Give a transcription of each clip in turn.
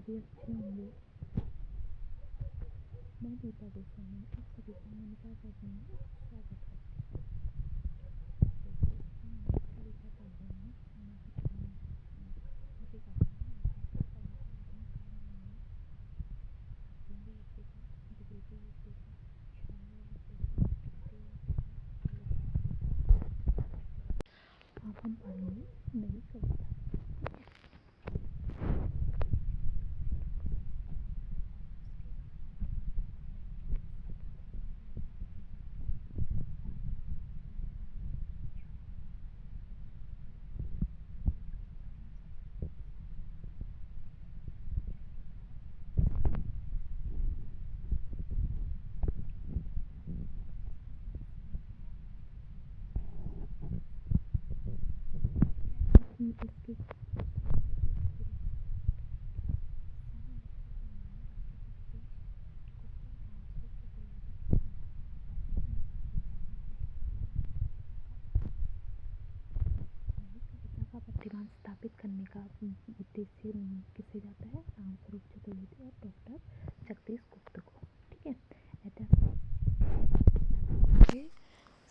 सभी अच्छे होंगे। मैं दीपा गोस्वामी आप सभी का मोनिका अकेडमी में स्वागत करती हूँ। दोस्तों, हम आज कविता पढ़ रहे हैं। उनकी कहानी है कविता आदमी काम नहीं है। हिंदी युग देखा, विदेशी युग देखा, छायावाद देखा, प्रकृति देखा। आज हम पढ़ेंगे नई कविता। इसकी का प्रतिमान स्थापित करने का उद्देश्य किसे जाता है? रामस्वरूप चतुर्वेदी और डॉक्टर जगदीश गुप्त को। ठीक है।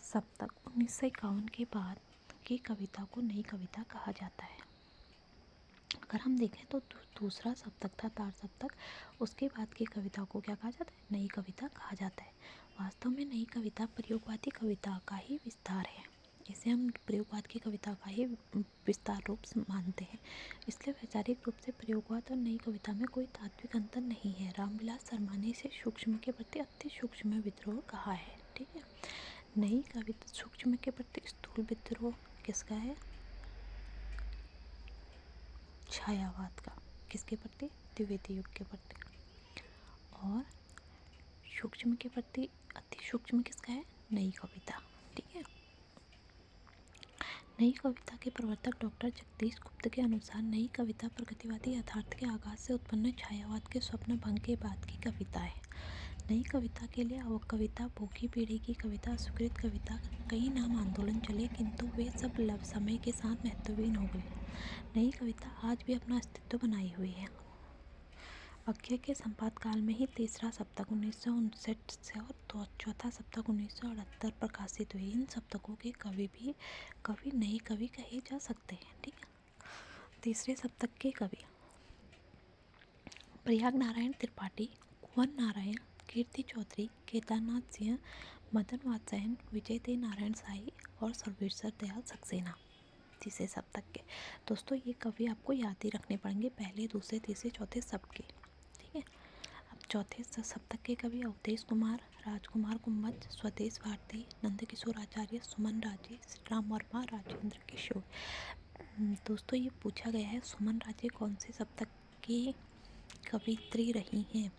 सप्तक 1951 के बाद की कविता को नई कविता कहा जाता है। अगर हम देखें तो दूसरा सप्तक था तार सप्तक, उसके बाद की कविता को क्या कहा जाता है? नई कविता कहा जाता है। वास्तव में नई कविता प्रयोगवादी कविता का ही विस्तार है। इसे हम प्रयोगवाद की कविता का ही विस्तार रूप मानते हैं। इसलिए वैचारिक रूप से प्रयोगवाद और नई कविता में कोई तात्विक अंतर नहीं है। रामविलास शर्मा ने इसे सूक्ष्म के प्रति अति सूक्ष्म विद्रोह कहा है। ठीक है। नई कविता सूक्ष्म के प्रति स्थूल विद्रोह किसका है? छायावाद का। किसके प्रति? द्विवेदी युग के प्रति। और सूक्ष्म के प्रति अति सूक्ष्म किसका है? नई कविता। ठीक है। नई कविता के प्रवर्तक डॉक्टर जगदीश गुप्त के अनुसार नई कविता प्रगतिवादी यथार्थ के आगाज से उत्पन्न छायावाद के स्वप्न भंग के बाद की कविता है। नई कविता के लिए कविता, भोगी पीढ़ी की कविता, अस्वीकृत कविता, कई नाम आंदोलन चले, किंतु वे सब समय के साथ महत्वहीन हो गए। नई कविता आज भी अपना अस्तित्व बनाई हुई है। अज्ञे के संपात काल में ही तीसरा सप्तक 1959 से और चौथा सप्तक 1978 प्रकाशित हुए। इन सप्तकों के कवि नए कवि कहे जा सकते हैं। ठीक है। तीसरे सप्तक के कवि प्रयाग नारायण त्रिपाठी, कुंवर नारायण, कीर्ति चौधरी, केदारनाथ सिंह, मदन वात्सायन, विजय देव नारायण साई और सर्वेश्वर दयाल सक्सेना। तीसरे सप्तक के दोस्तों ये कवि आपको याद ही रखने पड़ेंगे, पहले, दूसरे, तीसरे, चौथे सबके। ठीक है। अब चौथे सप्तक के कवि अवधेश कुमार, राजकुमार कुंभज, स्वदेश भारती, नंदकिशोर आचार्य, सुमन राजे, राम वर्मा, राजेंद्र किशोर। दोस्तों ये पूछा गया है सुमन राजे कौन से सप्तक की कवित्री रही हैं।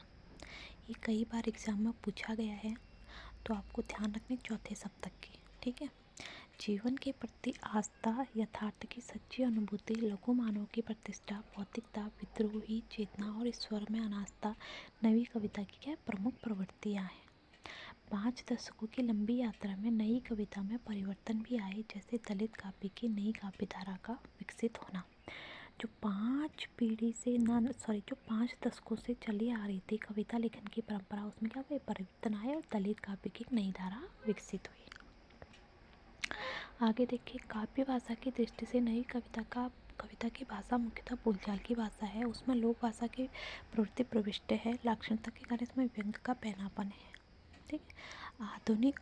ये कई बार एग्जाम में पूछा गया है, तो आपको ध्यान रखने चौथे सप्तक की। ठीक है। जीवन के प्रति आस्था, यथार्थ की सच्ची अनुभूति, लघु मानव की प्रतिष्ठा, भौतिकता, विद्रोही चेतना और ईश्वर में अनास्था नई कविता की क्या प्रमुख प्रवृत्तियाँ हैं। 5 दशकों की लंबी यात्रा में नई कविता में परिवर्तन भी आए, जैसे दलित काव्य की नई काव्य धारा का विकसित होना। जो 5 दशकों से चली आ रही थी कविता लेखन की परंपरा, उसमें क्या हुआ? परिवर्तन आए और दलित काव्य की नई धारा विकसित हुई। आगे देखिए, काव्य भाषा की दृष्टि से नई कविता की भाषा मुख्यतः बोलचाल की भाषा है। उसमें लोक भाषा की प्रवृत्ति प्रविष्ट है। लाक्षणिकता के कारण इसमें व्यंग का पैनापन है। ठीक है। आधुनिक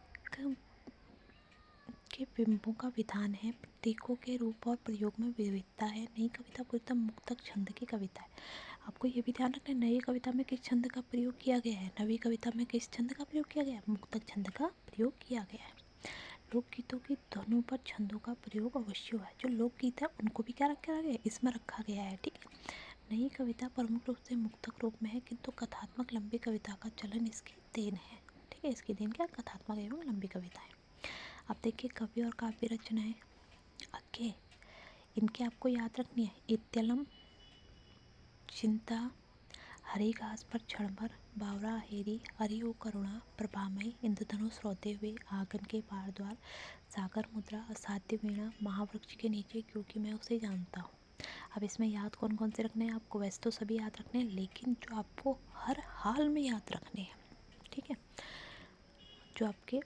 के बिंबों का विधान है। प्रतीकों के रूप और प्रयोग में विविधता है। नई कविता पूर्णतः मुक्तक छंद की कविता है। आपको ये भी ध्यान रखना है नई कविता में किस छंद का प्रयोग किया गया है। नवी कविता में किस छंद का प्रयोग किया गया है? मुक्तक छंद का प्रयोग किया गया है। लोकगीतों की धुनों पर छंदों का प्रयोग अवश्य हुआ है। जो लोकगीत है उनको भी क्या रखा गया है? इसमें रखा गया है। ठीक है। नई कविता प्रमुख रूप से मुक्तक रूप में है, किंतु कथात्मक लंबी कविता का चलन इसकी देन है। ठीक है। इसकी देन क्या? कथात्मक एवं लंबी कविताएं। अब देखिए कवि और काव्य रचनाएं। ओके, इनके आपको याद रखनी है। इत्यलम, चिंता, हरी घास पर क्षणभर, बावरा हेरी, हरिओ करुणा, प्रभामयी, इंद्रधनुष रोते हुए, आंगन के पार द्वार, सागर मुद्रा, असाध्य वीणा, महावृक्ष के नीचे क्योंकि मैं उसे जानता हूँ, अब इसमें याद कौन कौन से रखने हैं आपको? वैसे तो सभी याद रखने हैं, लेकिन जो आपको हर हाल में याद रखने हैं, ठीक है, जो आपके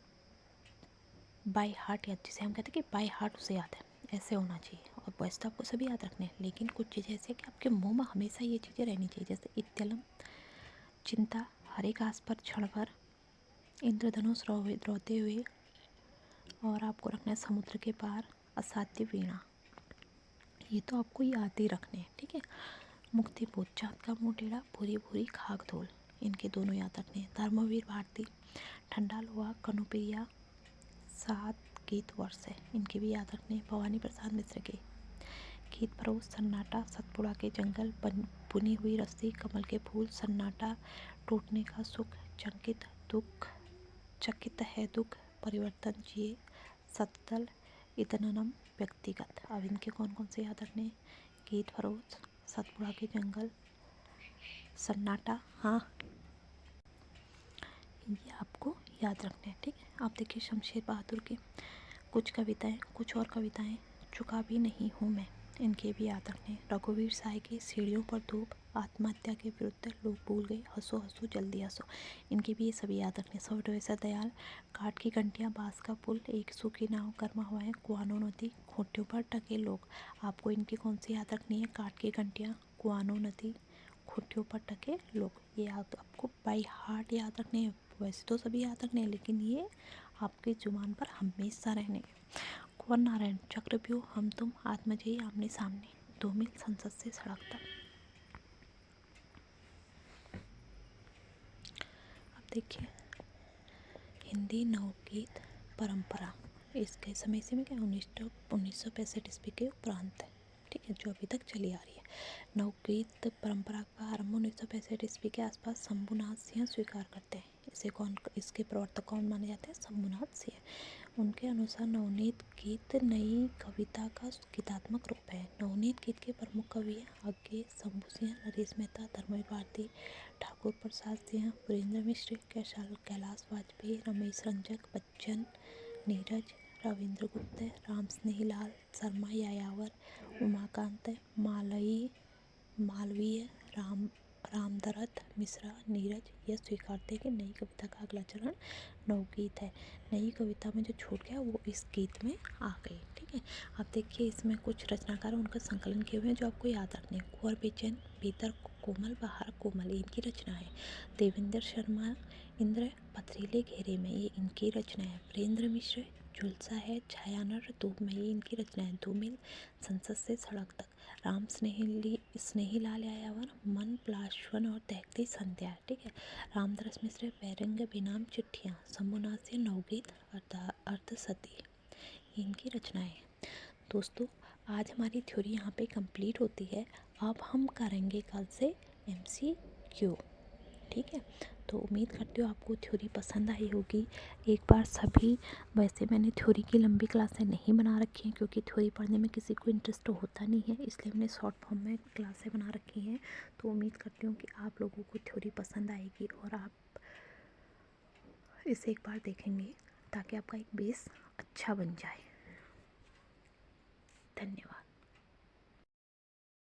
बाय हार्ट याद, जिसे हम कहते हैं कि बाय हार्ट उसे याद है, ऐसे होना चाहिए। और वैसे तो आपको सभी याद रखने हैं, लेकिन कुछ चीज़ें ऐसे कि आपके मुंह में हमेशा ये चीज़ें रहनी चाहिए, जैसे इत्यलम, चिंता, हरे घास पर क्षण भर, इंद्रधनुष रोते हुए, और आपको रखना है समुद्र के पार, असाध्य वीणा। ये तो आपको याद ही रखने हैं, ठीक है। मुक्ति बोध, चाँद का मुँह टेढ़ा, भूरी भूरी खाक धूल, इनके दोनों याद रखने हैं। धर्मवीर भारती, ठंडा लोहा, कनुप्रिया, 7 गीत वर्ष है, इनके भी याद रखने हैं। भवानी प्रसाद मिश्र के गीत फरोश, सन्नाटा, सतपुड़ा के जंगल, बुनी हुई रस्सी, कमल के फूल, सन्नाटा, टूटने का सुख, चकित दुख, चकित है दुख, परिवर्तन जिए, सततल, इतननम, व्यक्तिगत। अब इनके कौन कौन से याद रखने हैं? गीत फरोश, सतपुड़ा के जंगल, सन्नाटा, हाँ, ये आपको याद रखना है, ठीक है। आप देखिए शमशेर बहादुर के कुछ कविताएं, कुछ और कविताएं, चुका भी नहीं हूँ मैं, इनके भी याद रखने हैं। रघुवीर साय की सीढ़ियों पर धूप, आत्महत्या के विरुद्ध लोग भूल गए, हंसो हंसो जल्दी हंसो, इनके भी ये सभी याद रखने। सर्वदेव दयाल, काठ की घंटियाँ, बाँस का पुल, एक सूखी नाव, गर्मा हवाएं, कुआनो नदी, खूंटियों पर टके लोग। आपको इनकी कौन सी याद रखनी है? काठ की घंटियाँ, कुआनो नदी, खूंटियों पर टके लोग, ये याद आपको बाई हार्ट याद रखने हैं। वैसे तो सभी याद रखने हैं, लेकिन ये आपकी जुबान पर हमेशा रहने। कुंवर नारायण, चक्रव्यूह, हम तुम, आत्मजयी, आमने सामने, 2 मील संसद से सड़क तक। अब देखिए हिंदी नवगीत परंपरा, इसके समय से में क्या 1965 ईस्वी के उपरांत है, ठीक है, जो अभी तक चली आ रही है। नवगीत परंपरा का आरंभ 1965 ईस्वी के आसपास शंभुनाथ सिंह स्वीकार करते हैं। इसके प्रवर्तक कौन माने जाते हैं? शंभुनाथ सिंह। उनके अनुसार नवनीत गीत नई कविता का गीतात्मक रूप है। नवनीत गीत के प्रमुख कवि हैं आगे शंभू सिंह, नरेश मेहता, धर्मवीर भारती, ठाकुर प्रसाद सिंह, वीरेंद्र मिश्र, कैलाश वाजपेयी, रमेश रंजक, बच्चन, नीरज, रविंद्र गुप्त, राम स्नेहीलाल शर्मा, यायावर, उमाकांत, मालवीय, रामदरथ मिश्रा, नीरज, यह स्वीकारते हैं कि नई कविता का अगला चरण नवगीत है। नई कविता में जो छूट गया वो इस गीत में आ गई, ठीक है। अब देखिए इसमें कुछ रचनाकार उनका संकलन किए हुए हैं जो आपको याद रखने हैं। कुंवर बेचैन, भीतर कोमल, बाहर कोमल, इनकी रचना है। देवेंद्र शर्मा, इंद्र पथरीले घेरे में, ये इनकी रचना है। वीरेंद्र मिश्र, झुलसा है छायानर धूप में, ये इनकी रचना है। 2 मील संसद से सड़क तक। राम स्नेहीलाल यायावर, मन प्लाश्वन और दहकती संध्या, ठीक है। रामदास मिश्र, बैरंग बेनाम चिट्ठियाँ, शंभुनाथ से नवगीत, अर्धसती, इनकी रचनाएं। दोस्तों आज हमारी थ्योरी यहाँ पे कंप्लीट होती है। अब हम करेंगे कल से MCQ, ठीक है। तो उम्मीद करती हूँ आपको थ्योरी पसंद आई होगी। एक बार सभी, वैसे मैंने थ्योरी की लंबी क्लासें नहीं बना रखी हैं क्योंकि थ्योरी पढ़ने में किसी को इंटरेस्ट होता नहीं है, इसलिए मैंने शॉर्ट फॉर्म में क्लासें बना रखी हैं। तो उम्मीद करती हूँ कि आप लोगों को थ्योरी पसंद आएगी और आप इसे एक बार देखेंगे ताकि आपका एक बेस अच्छा बन जाए। धन्यवाद।